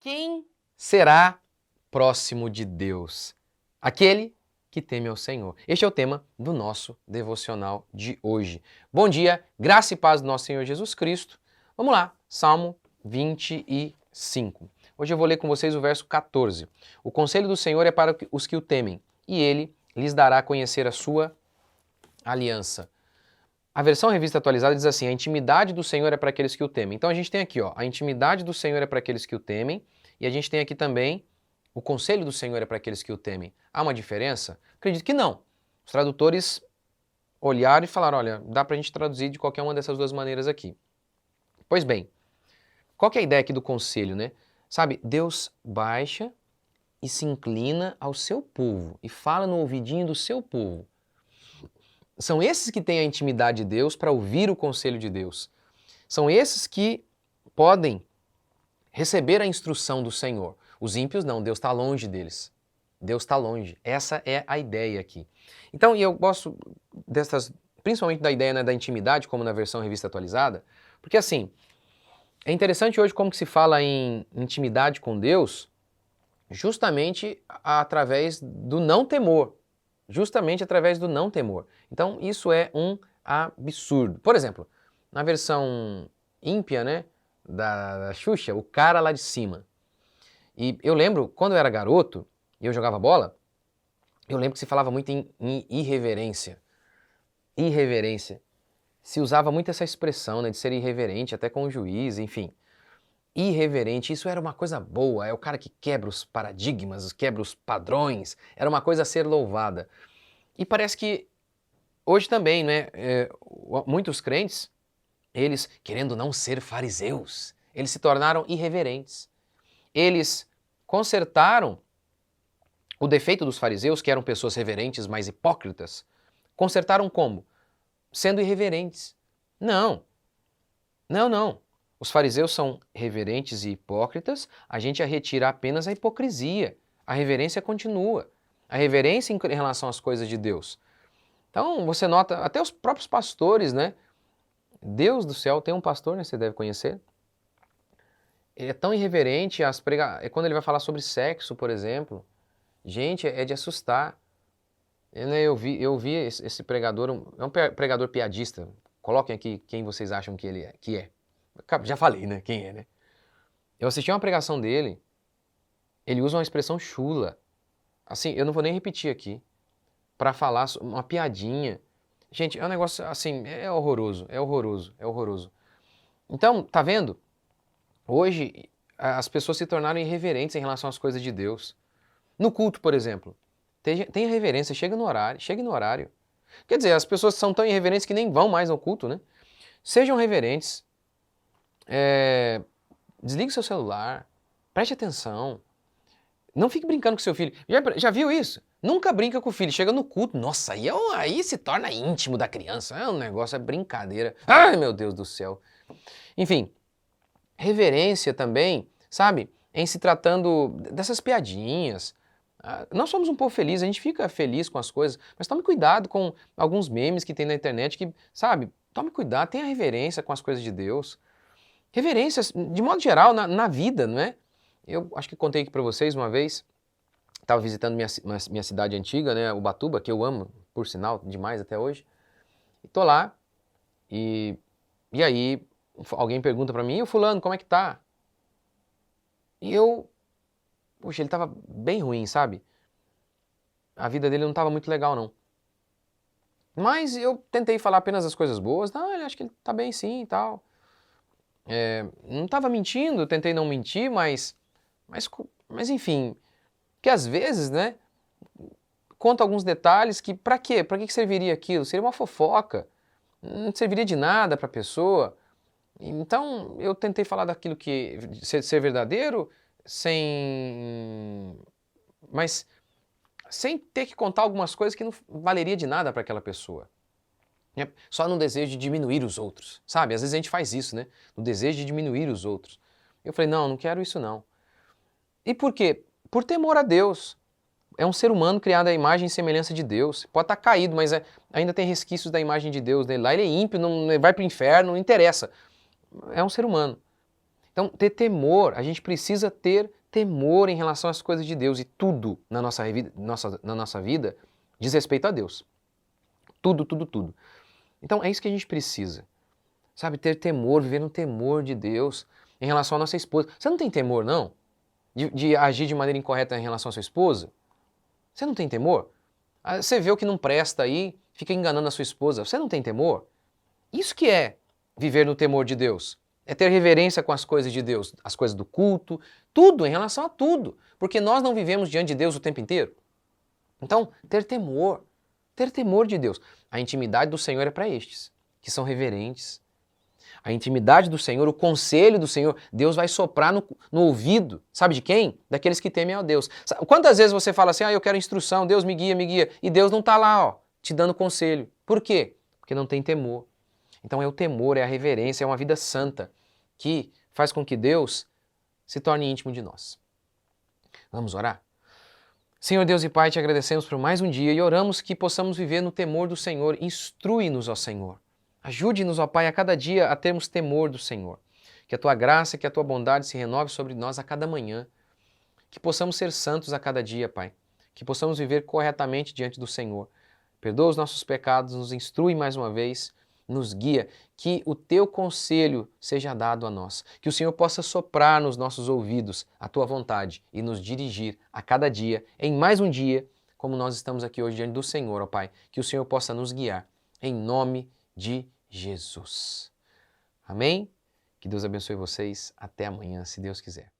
Quem será próximo de Deus? Aquele que teme ao Senhor. Este é o tema do nosso devocional de hoje. Bom dia, graça e paz do nosso Senhor Jesus Cristo. Vamos lá, Salmo 25. Hoje eu vou ler com vocês o verso 14. O conselho do Senhor é para os que o temem, e ele lhes dará a conhecer a sua aliança. A versão revista atualizada diz assim: a intimidade do Senhor é para aqueles que o temem. Então a gente tem aqui, ó, a intimidade do Senhor é para aqueles que o temem, e a gente tem aqui também o conselho do Senhor é para aqueles que o temem. Há uma diferença? Acredito que não. Os tradutores olharam e falaram, olha, dá para a gente traduzir de qualquer uma dessas duas maneiras aqui. Pois bem, qual que é a ideia aqui do conselho, né? Sabe, Deus baixa e se inclina ao seu povo e fala no ouvidinho do seu povo. São esses que têm a intimidade de Deus para ouvir o conselho de Deus. São esses que podem receber a instrução do Senhor. Os ímpios não, Deus está longe deles. Deus está longe. Essa é a ideia aqui. Então, e eu gosto dessas, principalmente da ideia, né, da intimidade, como na versão revista atualizada, porque assim, é interessante hoje como que se fala em intimidade com Deus, justamente através do não temor. Justamente através do não temor. Então, isso é um absurdo. Por exemplo, na versão ímpia, né, da Xuxa, o cara lá de cima. E eu lembro, quando eu era garoto e eu jogava bola, eu lembro que se falava muito em irreverência. Irreverência. Se usava muito essa expressão, né, de ser irreverente, até com o juiz, enfim. Irreverente, isso era uma coisa boa, é o cara que quebra os paradigmas, quebra os padrões, era uma coisa a ser louvada. E parece que hoje também, né, muitos crentes, eles, querendo não ser fariseus, eles se tornaram irreverentes. Eles consertaram o defeito dos fariseus, que eram pessoas reverentes, mas hipócritas. Consertaram como? Sendo irreverentes. Não, não. Os fariseus são reverentes e hipócritas, a gente retira apenas a hipocrisia. A reverência continua. A reverência em relação às coisas de Deus. Então, você nota, até os próprios pastores, né? Deus do céu, tem um pastor, né? Você deve conhecer. Ele é tão irreverente, quando ele vai falar sobre sexo, por exemplo. Gente, é de assustar. Eu vi esse pregador, é um pregador piadista. Coloquem aqui quem vocês acham que ele é, que é. Já falei, né? Quem é, né? Eu assisti uma pregação dele, ele usa uma expressão chula. Assim, eu não vou nem repetir aqui, para falar uma piadinha. Gente, é um negócio assim, é horroroso, é horroroso, é horroroso. Então, tá vendo? Hoje, as pessoas se tornaram irreverentes em relação às coisas de Deus. No culto, por exemplo, tenha reverência, chega no horário. Quer dizer, as pessoas são tão irreverentes que nem vão mais ao culto, né? Sejam reverentes, desligue seu celular, preste atenção, não fique brincando com seu filho. Já viu isso? Nunca brinca com o filho, chega no culto, nossa, aí se torna íntimo da criança, é um negócio, é brincadeira. Ai, meu Deus do céu. Enfim, reverência também, sabe, em se tratando dessas piadinhas. Nós somos um povo feliz, a gente fica feliz com as coisas, mas tome cuidado com alguns memes que tem na internet que, sabe, tome cuidado, tenha reverência com as coisas de Deus. Reverência, de modo geral, na vida, não é? Eu acho que contei aqui para vocês uma vez, estava visitando minha cidade antiga, né, Ubatuba, que eu amo, por sinal, demais até hoje. E tô lá, e aí alguém pergunta para mim, e o fulano, como é que tá? E poxa, ele tava bem ruim, sabe? A vida dele não tava muito legal, não. Mas eu tentei falar apenas as coisas boas, não, eu acho que ele tá bem sim e tal. Não tava mentindo, eu tentei não mentir, mas enfim, que às vezes, né, conta alguns detalhes que, pra quê? Pra que serviria aquilo? Seria uma fofoca, não serviria de nada pra pessoa. Então, eu tentei falar daquilo que ser verdadeiro, mas sem ter que contar algumas coisas que não valeria de nada para aquela pessoa. Só no desejo de diminuir os outros, sabe? Às vezes a gente faz isso, né? No desejo de diminuir os outros. Eu falei, não quero isso não. E por quê? Por temor a Deus. É um ser humano criado à imagem e semelhança de Deus. Pode estar caído, mas ainda tem resquícios da imagem de Deus nele. Lá ele é ímpio, não vai para o inferno, não interessa. É um ser humano. Então, ter temor, a gente precisa ter temor em relação às coisas de Deus e tudo na nossa vida diz respeito a Deus. Tudo, tudo, tudo. Então, é isso que a gente precisa. Sabe, ter temor, viver no temor de Deus em relação à nossa esposa. Você não tem temor, não? De agir de maneira incorreta em relação à sua esposa? Você não tem temor? Você vê o que não presta aí, fica enganando a sua esposa. Você não tem temor? Isso que é viver no temor de Deus. É ter reverência com as coisas de Deus, as coisas do culto, tudo, em relação a tudo. Porque nós não vivemos diante de Deus o tempo inteiro. Então, ter temor de Deus. A intimidade do Senhor é para estes, que são reverentes. A intimidade do Senhor, o conselho do Senhor, Deus vai soprar no ouvido. Sabe de quem? Daqueles que temem a Deus. Quantas vezes você fala assim, eu quero instrução, Deus me guia, e Deus não está lá, te dando conselho. Por quê? Porque não tem temor. Então é o temor, é a reverência, é uma vida santa que faz com que Deus se torne íntimo de nós. Vamos orar? Senhor Deus e Pai, te agradecemos por mais um dia e oramos que possamos viver no temor do Senhor. Instrui-nos, ó Senhor. Ajude-nos, ó Pai, a cada dia a termos temor do Senhor. Que a Tua graça, que a Tua bondade se renove sobre nós a cada manhã. Que possamos ser santos a cada dia, Pai. Que possamos viver corretamente diante do Senhor. Perdoa os nossos pecados, nos instrui mais uma vez, nos guia. Que o Teu conselho seja dado a nós. Que o Senhor possa soprar nos nossos ouvidos a Tua vontade e nos dirigir a cada dia, em mais um dia, como nós estamos aqui hoje diante do Senhor, ó Pai. Que o Senhor possa nos guiar. Em nome de Jesus. Amém? Que Deus abençoe vocês. Até amanhã, se Deus quiser.